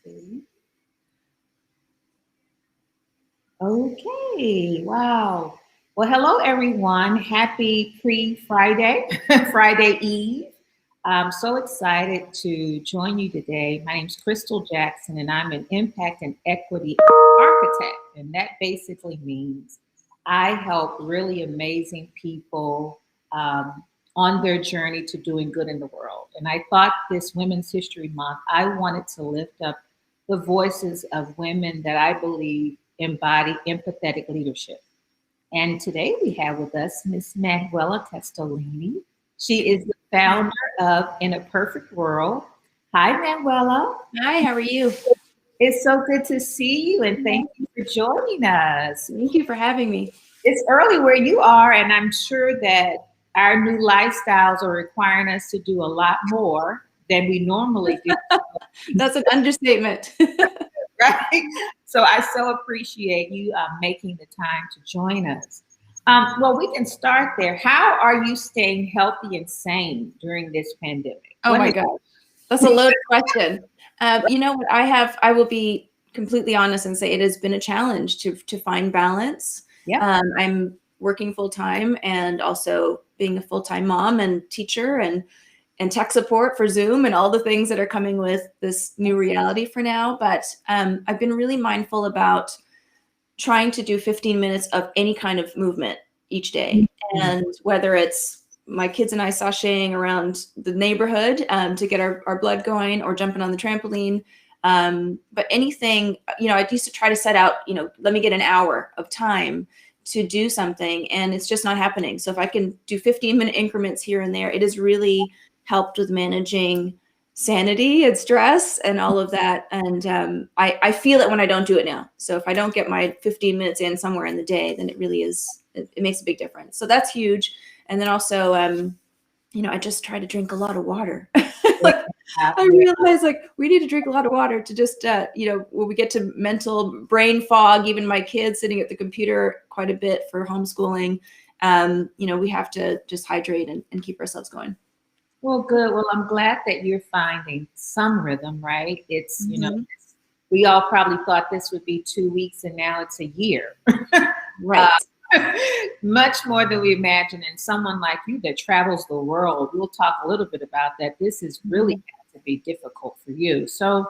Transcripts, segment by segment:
see. Okay, wow. Well, hello everyone. Happy pre-Friday, Friday Eve. I'm so excited to join you today. My name is Crystal Jackson, and I'm an impact and equity architect. And that basically means I help really amazing people on their journey to doing good in the world. And I thought this Women's History Month, I wanted to lift up the voices of women that I believe embody empathetic leadership. And today we have with us Miss Manuela Testolini. She is the founder of In a Perfect World. Hi, Manuela. Hi, how are you? It's so good to see you, and thank you for joining us. Thank you for having me. It's early where you are, and I'm sure that our new lifestyles are requiring us to do a lot more than we normally do. That's an understatement. Right? So I so appreciate you making the time to join us. Well, we can start there. How are you staying healthy and sane during this pandemic? Oh my gosh, that's a loaded question. You know what, I will be completely honest and say it has been a challenge to find balance. Yeah. I'm working full time and also being a full-time mom and teacher and tech support for Zoom and all the things that are coming with this new reality for now. But I've been really mindful about trying to do 15 minutes of any kind of movement each day. And whether it's my kids and I sashaying around the neighborhood to get our blood going, or jumping on the trampoline. But anything, I used to try to set out, let me get an hour of time to do something, and it's just not happening. So if I can do 15-minute increments here and there, it has really helped with managing sanity and stress and all of that. And I feel it when I don't do it now. So if I don't get my 15 minutes in somewhere in the day, then it really it makes a big difference. So that's huge. And then also, I just try to drink a lot of water. I realize we need to drink a lot of water to just, when we get to mental brain fog, even my kids sitting at the computer quite a bit for homeschooling, we have to just hydrate and keep ourselves going. Well, good. Well, I'm glad that you're finding some rhythm, right? It's, we all probably thought this would be 2 weeks, and now it's a year. Right. Much more than we imagined. And someone like you that travels the world, we'll talk a little bit about that. This is really going to be difficult for you. So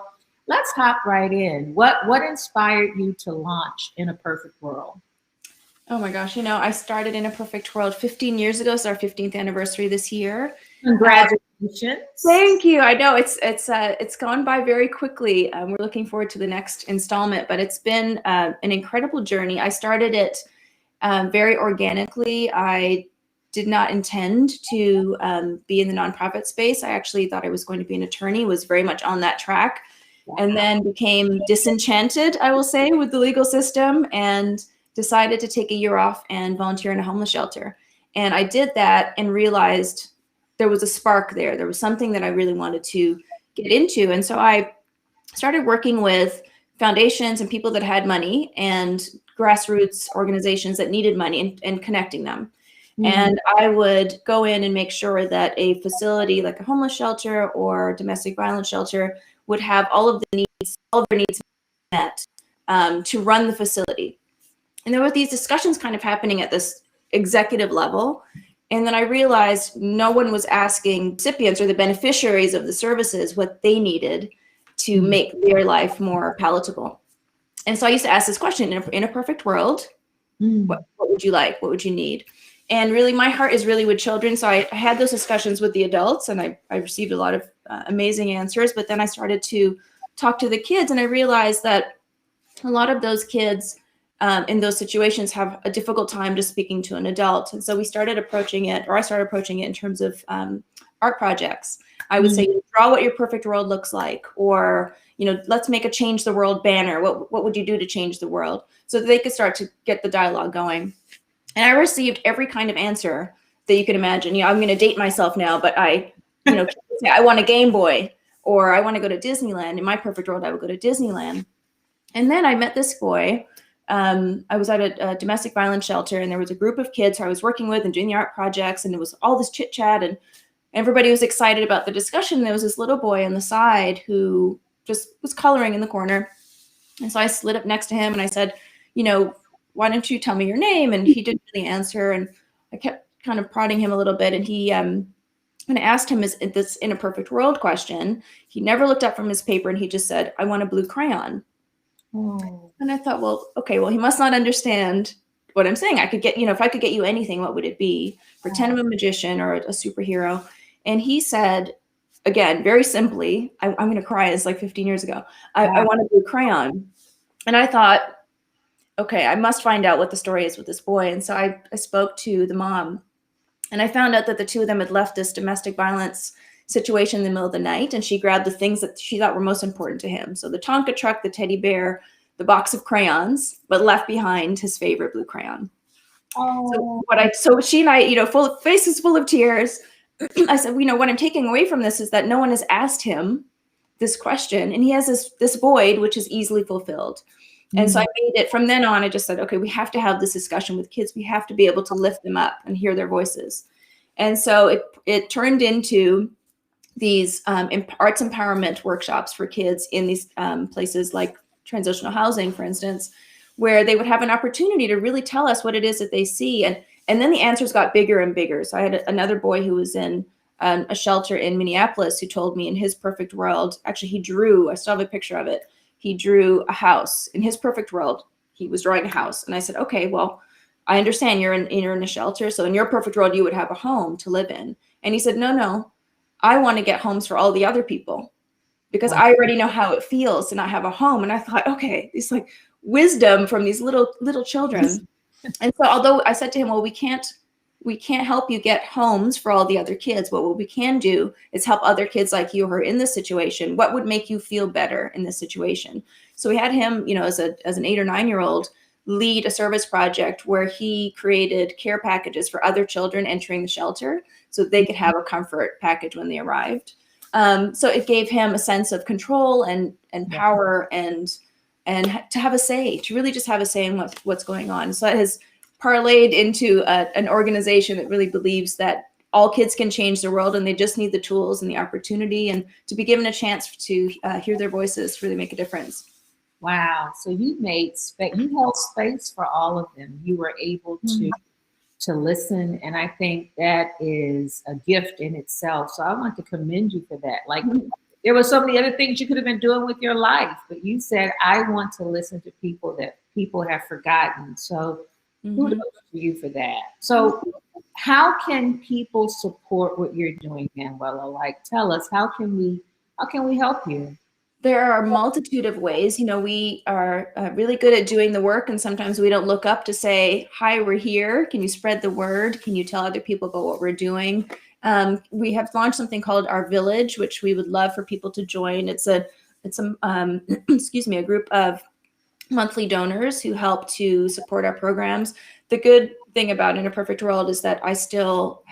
let's hop right in. What inspired you to launch In a Perfect World? Oh my gosh, I started In a Perfect World 15 years ago. It's our 15th anniversary this year. Congratulations. Thank you. I know it's gone by very quickly. We're looking forward to the next installment, but it's been an incredible journey. I started it very organically. I did not intend to be in the nonprofit space. I actually thought I was going to be an attorney, was very much on that track, and then became disenchanted, I will say, with the legal system, and decided to take a year off and volunteer in a homeless shelter. And I did that and realized there was a spark there. There was something that I really wanted to get into. And so I started working with foundations and people that had money and grassroots organizations that needed money and connecting them. And I would go in and make sure that a facility like a homeless shelter or domestic violence shelter would have all of their needs met to run the facility. And there were these discussions kind of happening at this executive level. And then I realized no one was asking recipients or the beneficiaries of the services what they needed to make their life more palatable. And so I used to ask this question: in a perfect world, what would you like? What would you need? And really, my heart is really with children. So I had those discussions with the adults, and I received a lot of amazing answers. But then I started to talk to the kids, and I realized that a lot of those kids in those situations have a difficult time just speaking to an adult. And so I started approaching it in terms of art projects. I would say, draw what your perfect world looks like, or, let's make a change the world banner. What would you do to change the world? So that they could start to get the dialogue going. And I received every kind of answer that you could imagine. I'm going to date myself now, but I want a Game Boy, or I want to go to Disneyland. In my perfect world, I would go to Disneyland. And then I met this boy. I was at a domestic violence shelter, and there was a group of kids who I was working with and doing the art projects, and it was all this chit chat, and everybody was excited about the discussion. There was this little boy on the side who just was coloring in the corner. And so I slid up next to him and I said, why don't you tell me your name? And he didn't really answer. And I kept kind of prodding him a little bit. And when I asked him this in a perfect world question, he never looked up from his paper and he just said, I want a blue crayon. Oh. And I thought, well, okay, well, he must not understand what I'm saying. I could get, if I could get you anything, what would it be? Pretend I'm a magician or a superhero. And he said, again, very simply, I'm going to cry. It's like 15 years ago. I want a blue crayon. And I thought, okay, I must find out what the story is with this boy. And so I spoke to the mom, and I found out that the two of them had left this domestic violence situation in the middle of the night. And she grabbed the things that she thought were most important to him. So the Tonka truck, the teddy bear, the box of crayons, but left behind his favorite blue crayon. Oh. So she and I, faces full of tears. I said, what I'm taking away from this is that no one has asked him this question, and he has this void, which is easily fulfilled. Mm-hmm. And so I made it from then on. I just said, okay, we have to have this discussion with kids. We have to be able to lift them up and hear their voices. And so it turned into these arts empowerment workshops for kids in these places like transitional housing, for instance, where they would have an opportunity to really tell us what it is that they see. And then the answers got bigger and bigger. So I had another boy who was in a shelter in Minneapolis who told me in his perfect world, actually he drew, I still have a picture of it. He drew a house. In his perfect world, he was drawing a house. And I said, okay, well, I understand you're in a shelter. So in your perfect world, you would have a home to live in. And he said, no, I want to get homes for all the other people because I already know how it feels to not have a home. And I thought, okay, it's like wisdom from these little children. And so although I said to him, well, we can't help you get homes for all the other kids, but what we can do is help other kids like you who are in this situation. What would make you feel better in this situation? So we had him, as an 8 or 9-year-old, lead a service project where he created care packages for other children entering the shelter so they could have a comfort package when they arrived. So it gave him a sense of control and power and to have a say, to really just have a say in what's going on. So it has parlayed into an organization that really believes that all kids can change the world and they just need the tools and the opportunity and to be given a chance to hear their voices really make a difference. Wow. So you held space for all of them. You were able to listen. And I think that is a gift in itself. So I want to commend you for that. Like there were so many other things you could have been doing with your life, but you said, I want to listen to people that people have forgotten. So kudos to you for that. So how can people support what you're doing, Manuela? Like, tell us, how can we help you? There are a multitude of ways. We are really good at doing the work, and sometimes we don't look up to say, hi, we're here. Can you spread the word? Can you tell other people about what we're doing? We have launched something called Our Village, which we would love for people to join. It's a a group of monthly donors who help to support our programs. The good thing about In a Perfect World is that we still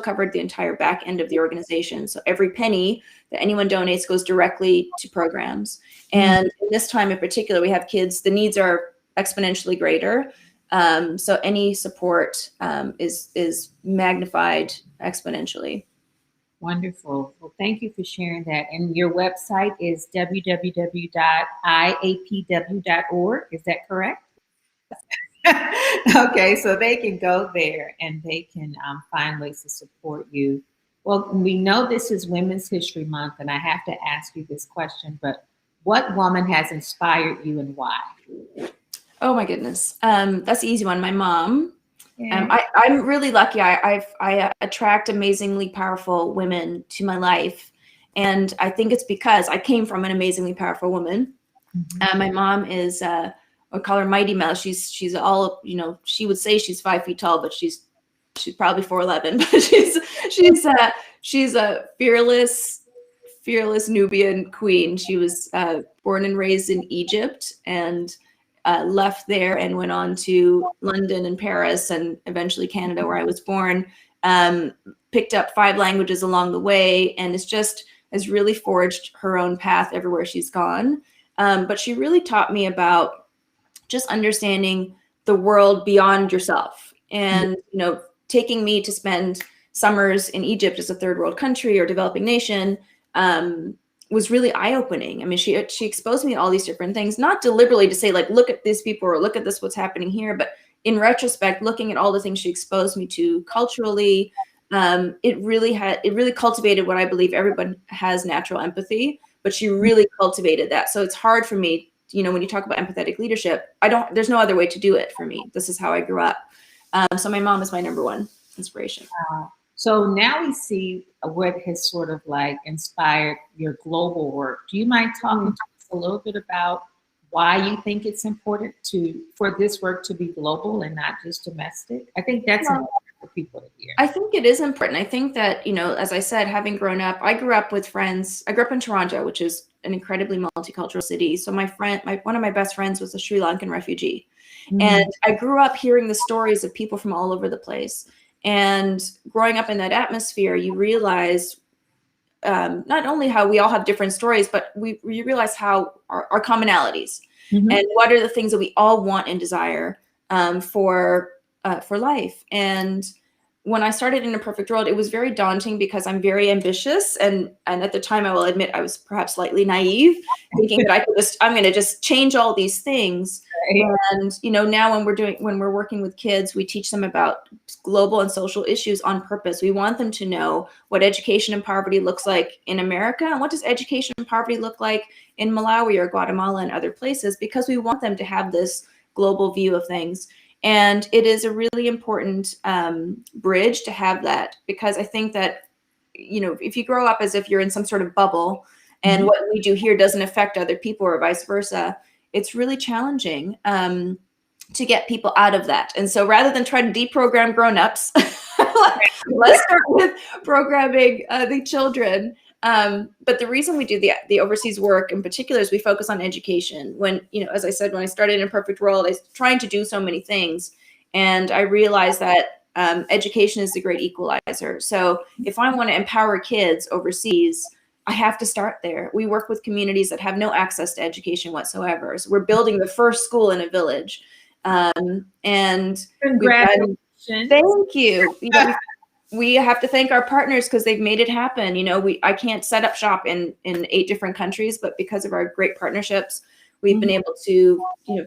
covered the entire back end of the organization. So every penny that anyone donates goes directly to programs. And in this time in particular, we have kids, the needs are exponentially greater. So any support is magnified exponentially. Wonderful. Well, thank you for sharing that. And your website is www.iapw.org. Is that correct? Okay, so they can go there and they can find ways to support you. Well, we know this is Women's History Month, and I have to ask you this question, but what woman has inspired you and why? Oh my goodness. That's the easy one. My mom. Yeah. I'm really lucky. I attract amazingly powerful women to my life. And I think it's because I came from an amazingly powerful woman. My mom is, I call her Mighty Mouse. She's all, she would say she's 5 feet tall, but she's probably 4'11". But she's a fearless Nubian queen. She was born and raised in Egypt and left there and went on to London and Paris and eventually Canada, where I was born. Picked up 5 languages along the way, and has really forged her own path everywhere she's gone. But she really taught me about just understanding the world beyond yourself, and taking me to spend summers in Egypt as a third world country or developing nation. was really eye-opening. I mean, she exposed me to all these different things, not deliberately to say like, look at these people or look at this, what's happening here, but in retrospect, looking at all the things she exposed me to culturally, it really cultivated what I believe everyone has, natural empathy, but she really cultivated that. So it's hard for me, when you talk about empathetic leadership, there's no other way to do it for me. This is how I grew up. So my mom is my number one inspiration. So now we see what has sort of like inspired your global work. Do you mind talking to us a little bit about why you think it's important for this work to be global and not just domestic? I think that's important for people to hear. I think it is important. I think that, as I said, having grown up, I grew up with friends. I grew up in Toronto, which is an incredibly multicultural city. So one of my best friends was a Sri Lankan refugee. And I grew up hearing the stories of people from all over the place. And growing up in that atmosphere, you realize not only how we all have different stories, but we realize how our commonalities and what are the things that we all want and desire for life. And when I started In a Perfect World, it was very daunting because I'm very ambitious. And at the time, I will admit, I was perhaps slightly naive, thinking that I'm going to just change all these things. Right. And, now when we're working with kids, we teach them about global and social issues on purpose. We want them to know what education and poverty looks like in America. And what does education and poverty look like in Malawi or Guatemala and other places, because we want them to have this global view of things. And it is a really important bridge to have that, because I think that, if you grow up as if you're in some sort of bubble and what we do here doesn't affect other people or vice versa, it's really challenging to get people out of that. And so rather than try to deprogram grown-ups, let's start with programming the children. But the reason we do the overseas work in particular is we focus on education. When, as I said, when I started In a Perfect World, I was trying to do so many things. And I realized that education is the great equalizer. So if I want to empower kids overseas, I have to start there. We work with communities that have no access to education whatsoever. So we're building the first school in a village. And congratulations. Thank you. We have to thank our partners because they've made it happen. I can't set up shop in 8 different countries, but because of our great partnerships, we've been able to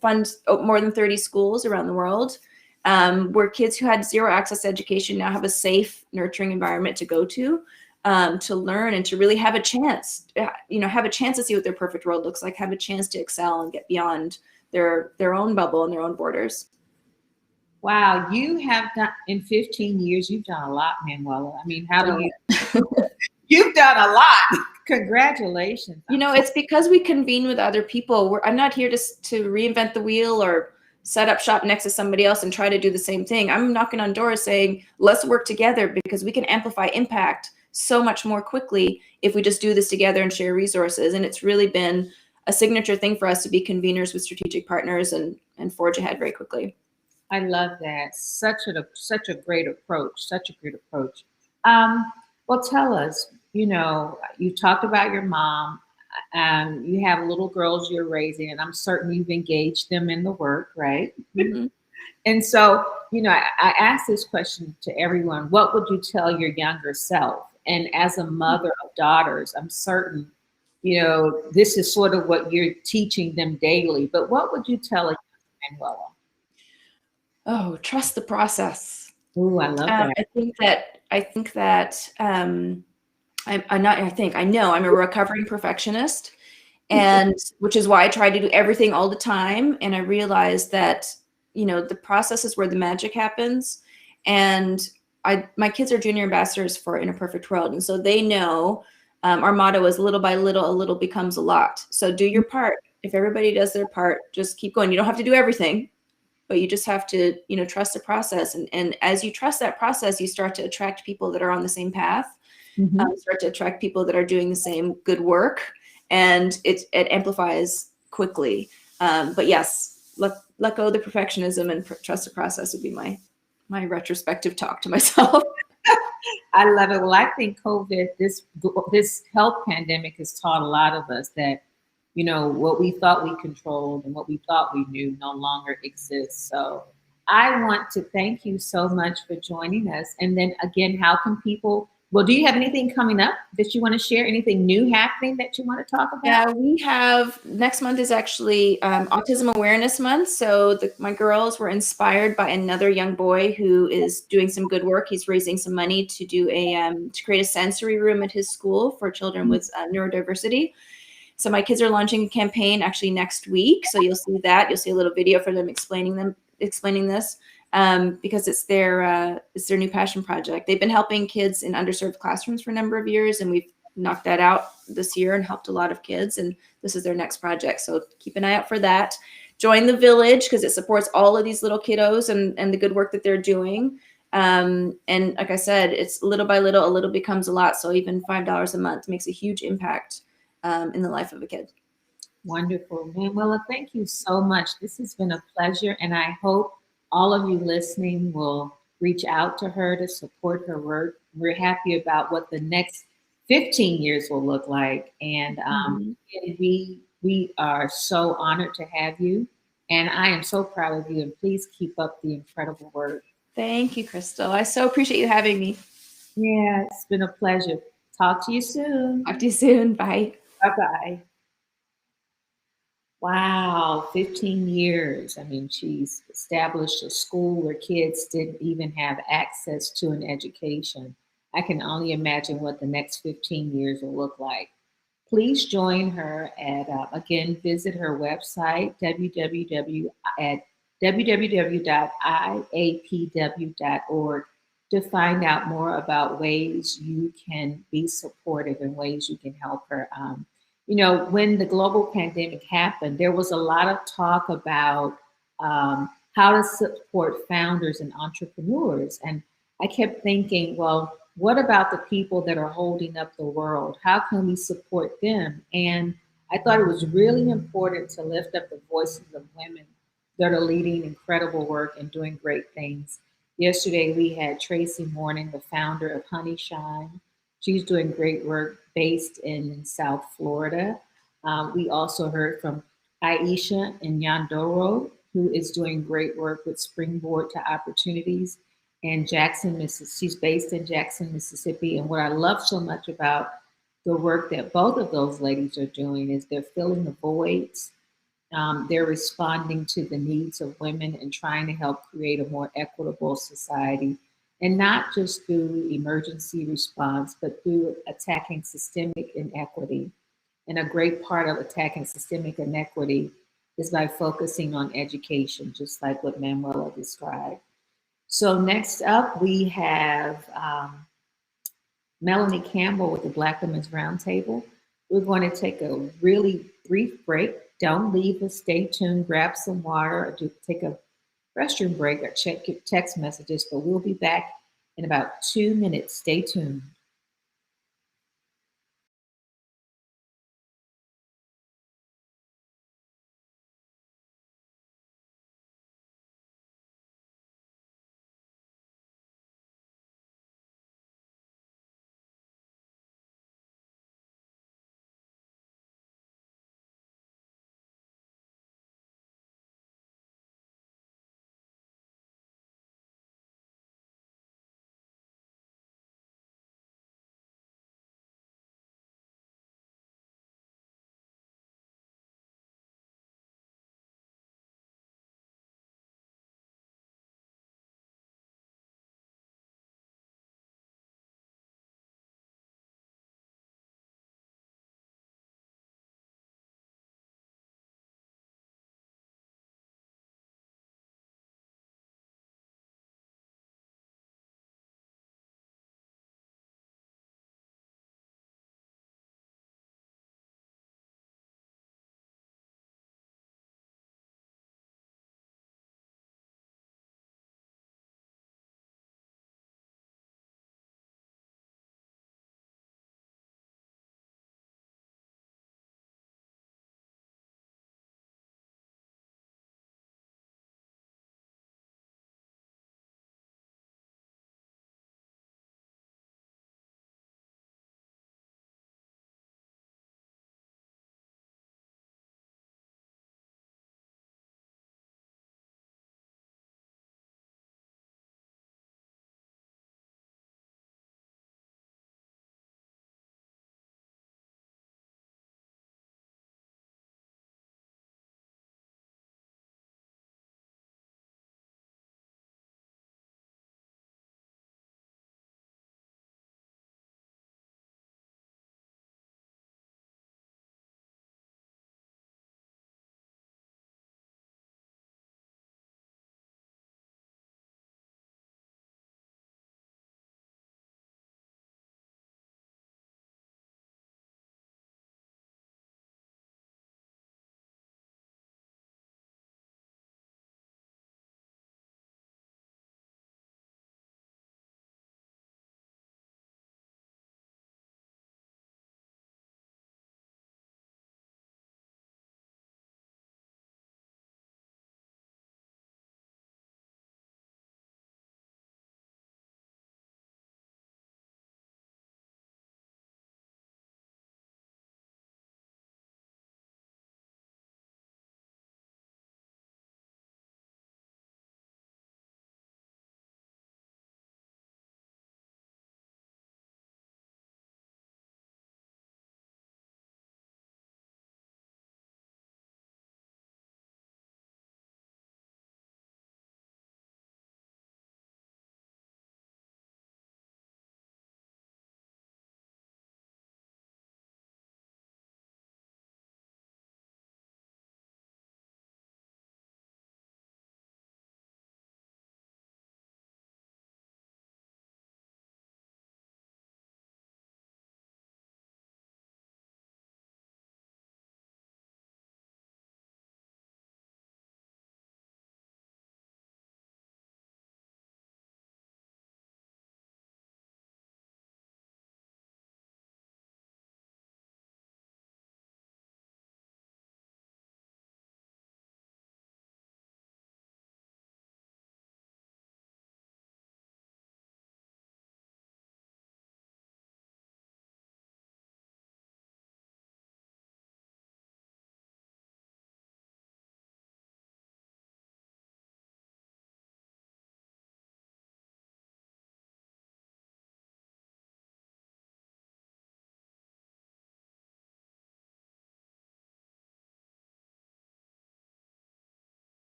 fund more than 30 schools around the world, where kids who had zero access to education now have a safe, nurturing environment to go to learn and to really have a chance, have a chance to see what their perfect world looks like, have a chance to excel and get beyond their own bubble and their own borders. Wow, you have done, in 15 years, you've done a lot, Manuela. I mean, you've done a lot. Congratulations. It's because we convene with other people. I'm not here to reinvent the wheel or set up shop next to somebody else and try to do the same thing. I'm knocking on doors saying, let's work together, because we can amplify impact so much more quickly if we just do this together and share resources. And it's really been a signature thing for us to be conveners with strategic partners and forge ahead very quickly. I love that. Such a great approach. Well, tell us, you talked about your mom. You have little girls you're raising, and I'm certain you've engaged them in the work, right? Mm-hmm. And so, I ask this question to everyone: what would you tell your younger self? And as a mother of daughters, I'm certain, this is sort of what you're teaching them daily. But what would you tell a young Manuela? Oh, trust the process. Oh, I love that. I know I'm a recovering perfectionist, and which is why I try to do everything all the time. And I realized that, the process is where the magic happens. And my kids are junior ambassadors for In a Perfect World. And so they know our motto is little by little, a little becomes a lot. So do your part. If everybody does their part, just keep going. You don't have to do everything, but you just have to, trust the process. And as you trust that process, you start to attract people that are on the same path, start to attract people that are doing the same good work, and it amplifies quickly. But yes, let go of the perfectionism and trust the process would be my retrospective talk to myself. I love it. Well, I think COVID, this health pandemic has taught a lot of us that, what we thought we controlled and what we thought we knew no longer exists. So I want to thank you so much for joining us. And then again, how can people Well, do you have anything coming up that you want to share? Anything new happening that you want to talk about? Yeah, we have next month is actually Autism Awareness Month. So my girls were inspired by another young boy who is doing some good work. He's raising some money to do to create a sensory room at his school for children with neurodiversity. So my kids are launching a campaign actually next week. So you'll see that. You'll see a little video for them explaining this because it's their new passion project. They've been helping kids in underserved classrooms for a number of years, and we've knocked that out this year and helped a lot of kids. And this is their next project. So keep an eye out for that. Join the village because it supports all of these little kiddos and the good work that they're doing. And like I said, it's little by little, a little becomes a lot. So even $5 a month makes a huge impact in the life of a kid. Wonderful. Manuela, thank you so much. This has been a pleasure, and I hope all of you listening will reach out to her to support her work. We're happy about what the next 15 years will look like, and we are so honored to have you, and I am so proud of you, and please keep up the incredible work. Thank you, Crystal. I so appreciate you having me. Yeah, it's been a pleasure. Talk to you soon. Talk to you soon. Bye. Bye-bye. Wow, 15 years. I mean, she's established a school where kids didn't even have access to an education. I can only imagine what the next 15 years will look like. Please join her at, again, visit her website, at www.iapw.org, to find out more about ways you can be supportive and ways you can help her. When the global pandemic happened, there was a lot of talk about how to support founders and entrepreneurs. And I kept thinking, well, what about the people that are holding up the world? How can we support them? And I thought it was really important to lift up the voices of women that are leading incredible work and doing great things. Yesterday, we had Tracy Mourning, the founder of Honey Shine. She's doing great work based in South Florida. We also heard from Aisha Nyandoro, who is doing great work with Springboard to Opportunities in Jackson, Mississippi. She's based in Jackson, Mississippi. And what I love so much about the work that both of those ladies are doing is they're filling the voids. They're responding to the needs of women and trying to help create a more equitable society. And not just through emergency response, but through attacking systemic inequity. And a great part of attacking systemic inequity is by focusing on education, just like what Manuela described. So next up, we have Melanie Campbell with the Black Women's Roundtable. We're going to take a really brief break. Don't leave us. Stay tuned. Grab some water, or take a restroom break, or check your text messages. But we'll be back in about 2 minutes. Stay tuned.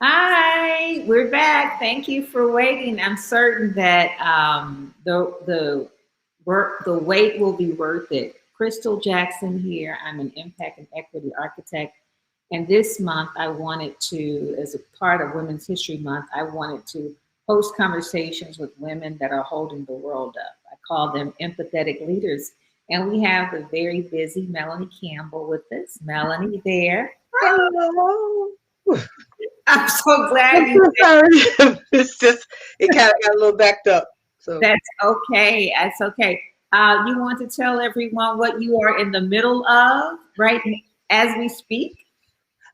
Hi, we're back. Thank you for waiting. I'm certain that the work the wait will be worth it. Crystal Jackson here. I'm an impact and equity architect, and this month I wanted to, as a part of Women's History Month, I wanted to host conversations with women that are holding the world up. I call them empathetic leaders, and we have the very busy Melanie Campbell with us. Melanie, there. Hello. I'm so I'm glad you. so sorry. It's just it kind of got a little backed up. So That's okay. That's okay. You want to tell everyone what you are in the middle of right as we speak?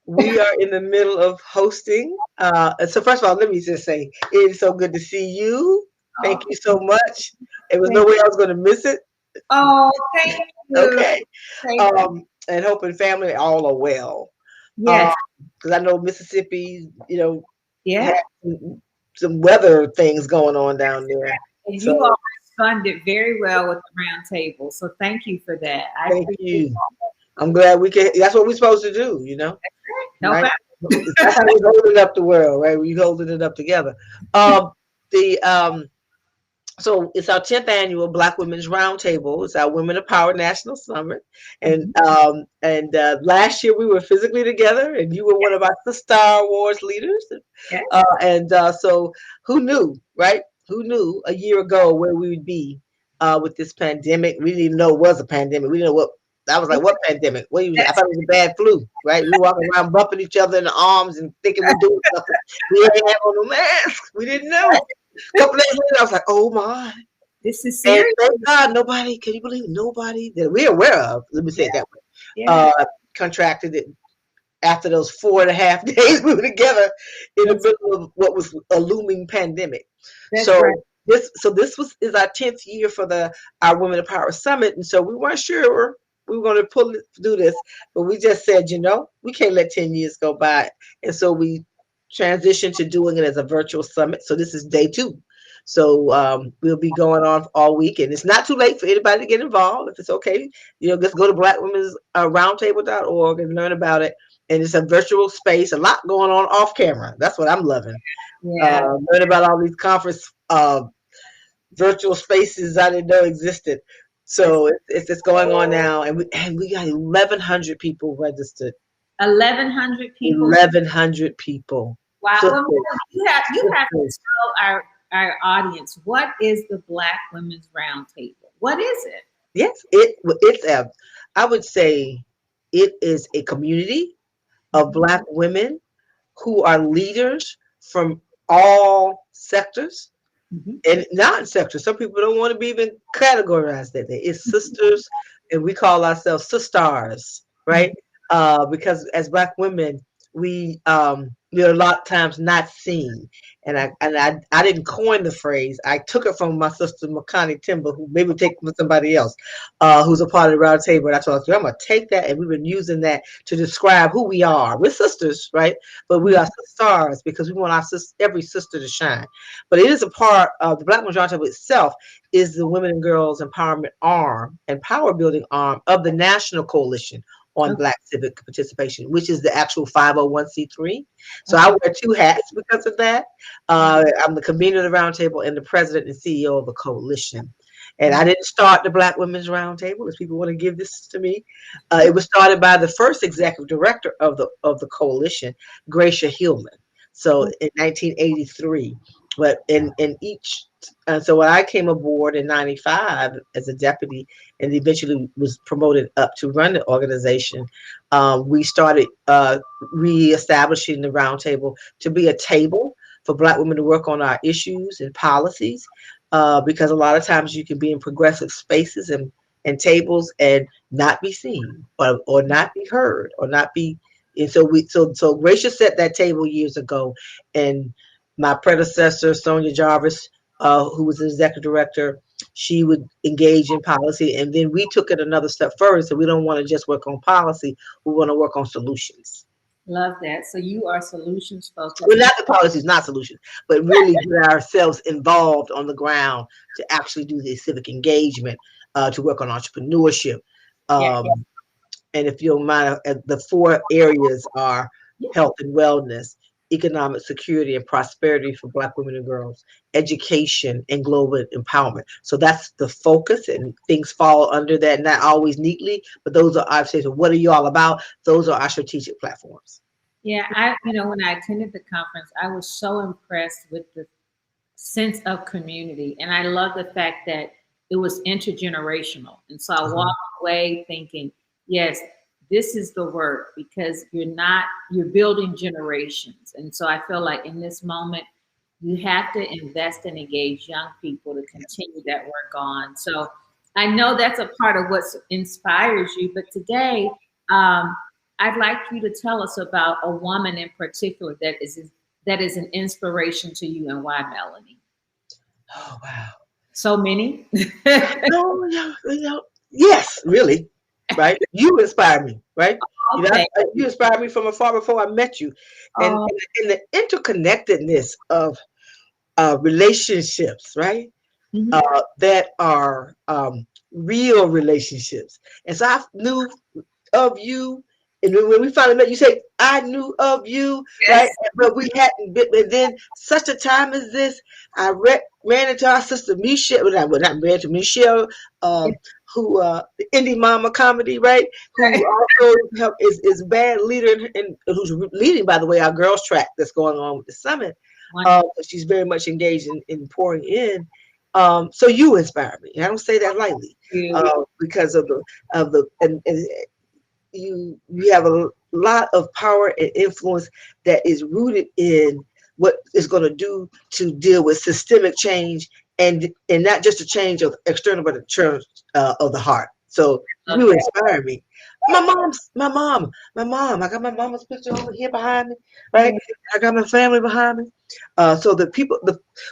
we are in the middle of hosting. So first of all, let me just say it is so good to see you. Oh, Thank you so much. There was thank, no way I was going to miss it. thank you. Okay. Thank you. And hoping family all are well. Yes, Because I know Mississippi, yeah. had some weather things going on down there. And you So all responded very well with the round table. So thank you for that. I thank appreciate you. I'm glad we can. That's what we're supposed to do, it. Help right? out. That's how we holding up the world, right? We holding it up together. The So it's our 10th annual Black Women's Roundtable. It's our Women of Power National Summit, and Mhm. last year we were physically together, and you were one of our Star Wars leaders, Yeah, so who knew, right? Who knew a year ago where we would be with this pandemic? We didn't even know it was a pandemic. We didn't know what. I was yeah, like, what pandemic? I that's thought it was a bad flu, right? We were walking around bumping each other in the arms and thinking we're doing something. We ain't have on no masks. We didn't know. right. A couple days later, I was like, oh my. This is And serious. thank God nobody, can you believe nobody that we're aware of, let me say Yeah, it that way, yeah. contracted it after those 4.5 days we were together in the That's middle of what was a looming pandemic. that's So right. this is our 10th year for our Women of Power Summit. And so we weren't sure we were going to do this, but we just said, we can't let 10 years go by. And so we transitioned to doing it as a virtual summit. So this is day 2. So we'll be going on all week, and it's not too late for anybody to get involved. If it's okay, just go to blackwomen'sroundtable.org and learn about it. And it's a virtual space, a lot going on off camera. That's what I'm loving. Yeah. Learn about all these conference virtual spaces I didn't know existed. That's So it's going on now, and we got 1,100 people registered. 1,100 people. 1,100 people. Wow. So Well, you have to sisters. tell our audience what is the Black Women's Roundtable? What is it? Yes, it's I would say it is a community of Mhm. Black women who are leaders from all sectors Mhm. and non-sectors. Some people don't want to be even categorized that way. It's sisters, and we call ourselves sisters, Mhm. right? Because as Black women, we're a lot of times not seen. And I didn't coin the phrase. I took it from my sister Makani Timber, who maybe take it from somebody else, who's a part of the round table. And I told her, I'm gonna take that, and we've been using that to describe who we are. We're sisters, right? But we are stars because we want every sister to shine. But it is a part of the Black Women's Roundtable itself is the women and girls empowerment arm and power building arm of the National Coalition on Okay. Black Civic Participation, which is the actual 501c3. So I Okay. wear 2 hats because of that. I'm the convener of the roundtable and the president and CEO of the coalition. And I didn't start the Black Women's Roundtable, as people want to give this to me. It was started by the first executive director of the coalition, Gracia Hillman. So in 1983, but in each, so when I came aboard in '95 as a deputy, and eventually was promoted up to run the organization, we started reestablishing the roundtable to be a table for Black women to work on our issues and policies, because a lot of times you can be in progressive spaces and tables and not be seen or not be heard or not be. And so Gracia set that table years ago, and my predecessor Sonia Jarvis, who was the executive director, she would engage in policy, and then we took it another step further. So we don't want to just work on policy; we want to work on solutions. Love that. So you are solutions Well, focused. not the policies, not solutions, but really get ourselves involved on the ground to actually do the civic engagement, to work on entrepreneurship. Yeah. And if you don't mind, the 4 areas are Yeah. health and wellness, economic security and prosperity for Black women and girls, education, and global empowerment. So that's the focus, and things fall under that, not always neatly, but those are our, so what are you all about? Those are our strategic platforms. Yeah, when I attended the conference, I was so impressed with the sense of community. And I love the fact that it was intergenerational. And so I walked away thinking, yes, this is the work, because you're building generations. And so I feel like in this moment, you have to invest and engage young people to continue that work on. So I know that's a part of what inspires you. But today, I'd like you to tell us about a woman in particular that is an inspiration to you, and why, Melanie? Oh, wow. So many. No, yes, really, right? You inspire me, right? Okay. You inspired me from afar before I met you, and, Oh, and the interconnectedness of relationships, right? mhm. That are real relationships. And so I knew of you. And when we finally met, you said, I knew of you, right? Yes. But we hadn't been. And then, such a time as this, I ran into our sister Michelle. Well, not ran into Michelle, who, the Indie Mama comedy, right? Who also is band leader, and who's leading, by the way, our girls track that's going on with the summit. She's very much engaged in pouring in. So you inspire me. And I don't say that lightly, because of and you have a lot of power and influence that is rooted in what is going to do to deal with systemic change, and not just a change of external, but a change of the heart. So you inspire me. My mom. I got my mama's picture over here behind me, right? I got my family behind me. So the people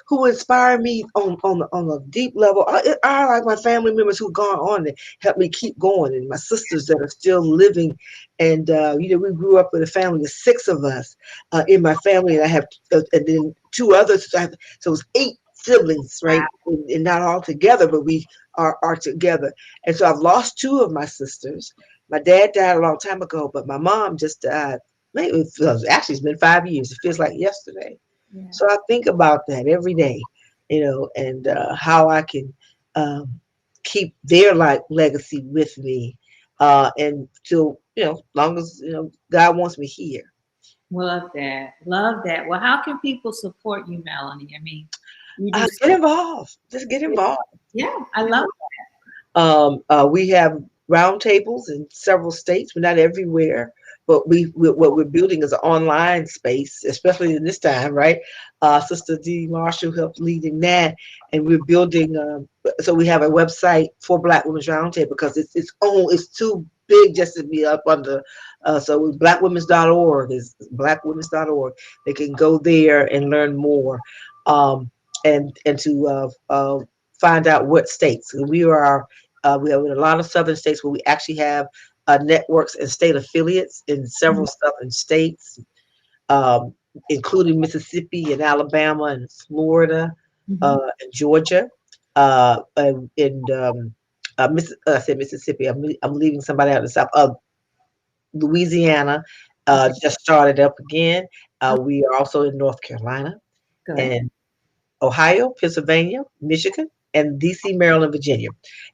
who inspire me on a deep level are like my family members who've gone on to help me keep going, and my sisters that are still living. And we grew up with a family of 6 of us in my family, and I have and then 2 others. So it was 8 siblings, right? And not all together, but we are together. And so I've lost 2 of my sisters. My dad died a long time ago, but my mom just died. Maybe actually it's been 5 years. It feels like yesterday. Yeah. So I think about that every day, and how I can keep their legacy with me, and till long as God wants me here. Love that. Love that. Well, how can people support you, Melanie? I mean, you do Get involved. Just get involved. Yeah, I love We have roundtables in several states. We're not everywhere, but what we're building is an online space, especially in this time, right? Sister D. Marshall helped leading that, and we're building. So we have a website for Black Women's Roundtable, because it's too big just to be up under. So blackwomen's.org is blackwomen's.org. They can go there and learn more, and to find out what states. We have a lot of southern states where we actually have networks and state affiliates in several southern states, including Mississippi and Alabama and Florida, and Georgia, and I said Mississippi. I'm leaving somebody out in the south. Louisiana just started up again. We are also in North Carolina, Good. and Ohio, Pennsylvania, Michigan, and DC, Maryland, Virginia.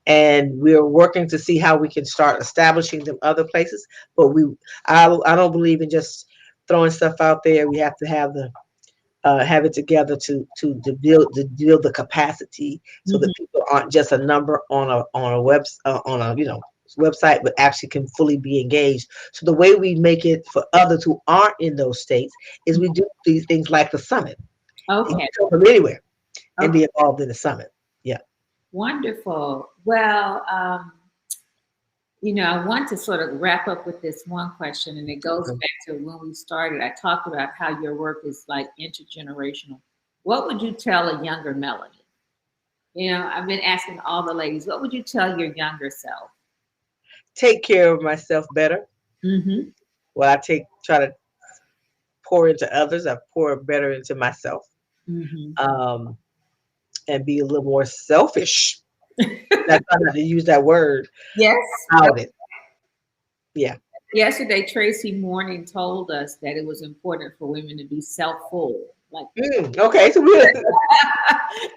And we're working to see how we can start establishing them other places. But I don't believe in just throwing stuff out there. We have to have it together to build the capacity, so that people aren't just a number on a website, but actually can fully be engaged. So the way we make it for others who aren't in those states is we do these things like the summit. Okay. You can come from anywhere and be involved in the summit. Yeah. Wonderful. Well, I want to sort of wrap up with this one question, and it goes back to when we started. I talked about how your work is like intergenerational. What would you tell a younger Melanie? I've been asking all the ladies, what would you tell your younger self? Take care of myself better. Well, try to pour into others. I pour better into myself, and be a little more selfish. I try not to use that word. Yes. About it. Yeah. yesterday, Tracy Mourning told us that it was important for women to be self-full. Like, Okay, so we're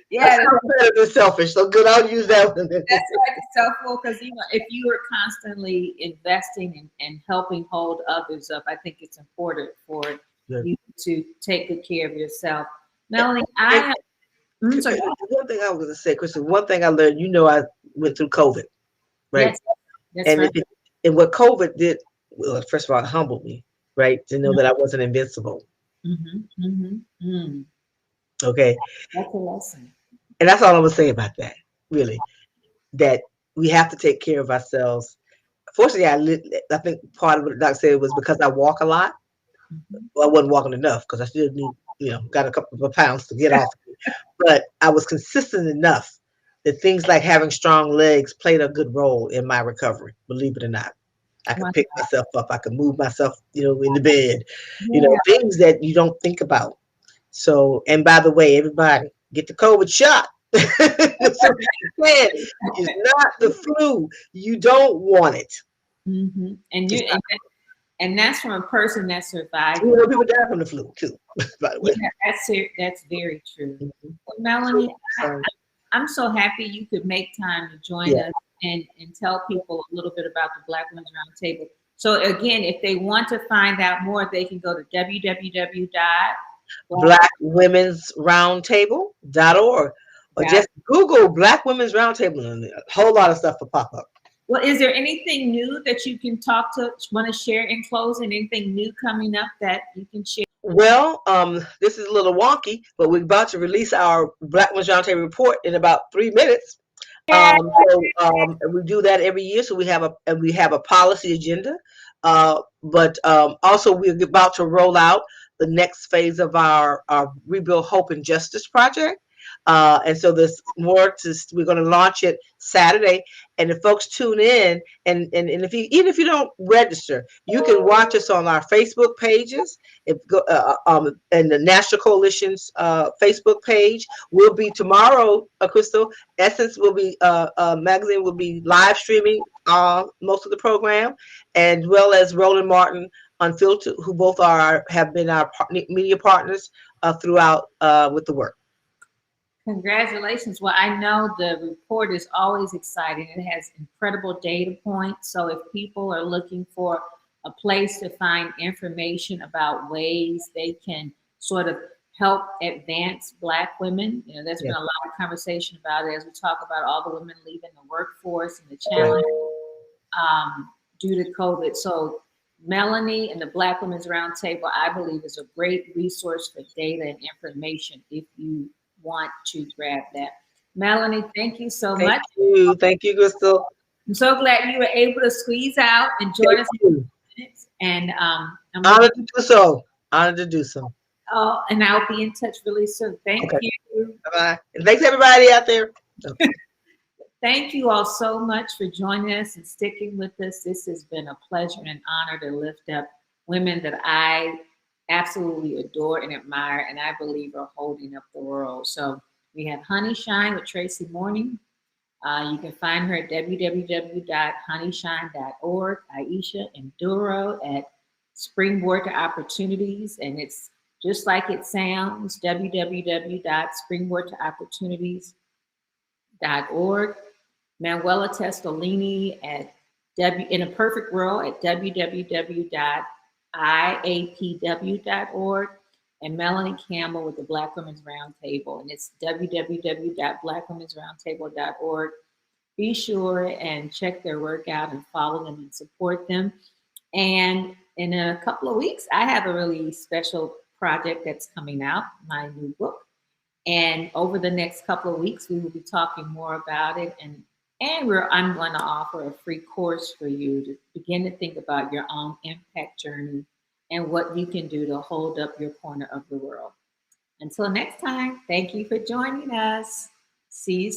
yeah, better than selfish. So good, I'll use that one. that's right, self-full. Because if you are constantly investing and helping hold others up, I think it's important for you to take good care of yourself. Melanie, sorry. One thing I was going to say, Kristen, one thing I learned, I went through COVID, right? Yes, that's right. And what COVID did, well, first of all, it humbled me, right? To know that I wasn't invincible. Okay. That's a lesson. And that's all I'm going to say about that, really, that we have to take care of ourselves. Fortunately, I think part of what Doc said was because I walk a lot. Well, I wasn't walking enough because I still need, got a couple of pounds to get off. But I was consistent enough that things like having strong legs played a good role in my recovery, believe it or not. I could pick myself up. I could move myself, in the bed, things that you don't think about. So, and by the way, everybody get the COVID shot. It's not the flu. You don't want it. And that's from a person that survived. People die from the flu too. By the way, that's very true. Well, Melanie, I'm so happy you could make time to join us and tell people a little bit about the Black Women's Roundtable. So again, if they want to find out more, they can go to www.blackwomensroundtable.org or just Google Black Women's Roundtable and a whole lot of stuff will pop up. Well, is there anything new that you can want to share in closing? Anything new coming up that you can share? Well, this is a little wonky, but we're about to release our Black Women's Roundtable report in about 3 minutes. And we do that every year. So we have a policy agenda, but also we're about to roll out the next phase of our Rebuild Hope and Justice project. And so there's more we're going to launch it Saturday, and if folks tune in and even if you don't register, you can watch us on our Facebook pages. And the National Coalition's Facebook page will be tomorrow. Crystal Essence will be magazine will be live streaming most of the program, as well as Roland Martin Unfiltered, who both have been our media partners throughout with the work. Congratulations. Well, I know the report is always exciting. It has incredible data points. So if people are looking for a place to find information about ways they can sort of help advance Black women, there's been a lot of conversation about it as we talk about all the women leaving the workforce and the challenge due to COVID. So Melanie and the Black Women's Roundtable, I believe, is a great resource for data and information if you want to grab that. Melanie, thank you so much. Thank you, Crystal. I'm so glad you were able to squeeze out and join us. And I'm honored to do so. Honored to do so. Oh, and I'll be in touch really soon. Thank you. Bye-bye. And thanks everybody out there. Thank you all so much for joining us and sticking with us. This has been a pleasure and an honor to lift up women that I absolutely adore and admire, and I believe are holding up the world. So we have Honey Shine with Tracy Mourning. You can find her at www.honeyshine.org. Aisha Nyandoro at Springboard to Opportunities, and it's just like it sounds, www.springboardtoopportunities.org. Manuela Testolini at In a Perfect World at www.iapw.org, and Melanie Campbell with the Black Women's Roundtable, and it's www.blackwomensroundtable.org. Be sure and check their work out and follow them and support them. And in a couple of weeks, I have a really special project that's coming out, my new book. And over the next couple of weeks, we will be talking more about it. And I'm going to offer a free course for you to begin to think about your own impact journey and what you can do to hold up your corner of the world. Until next time, thank you for joining us. See you soon.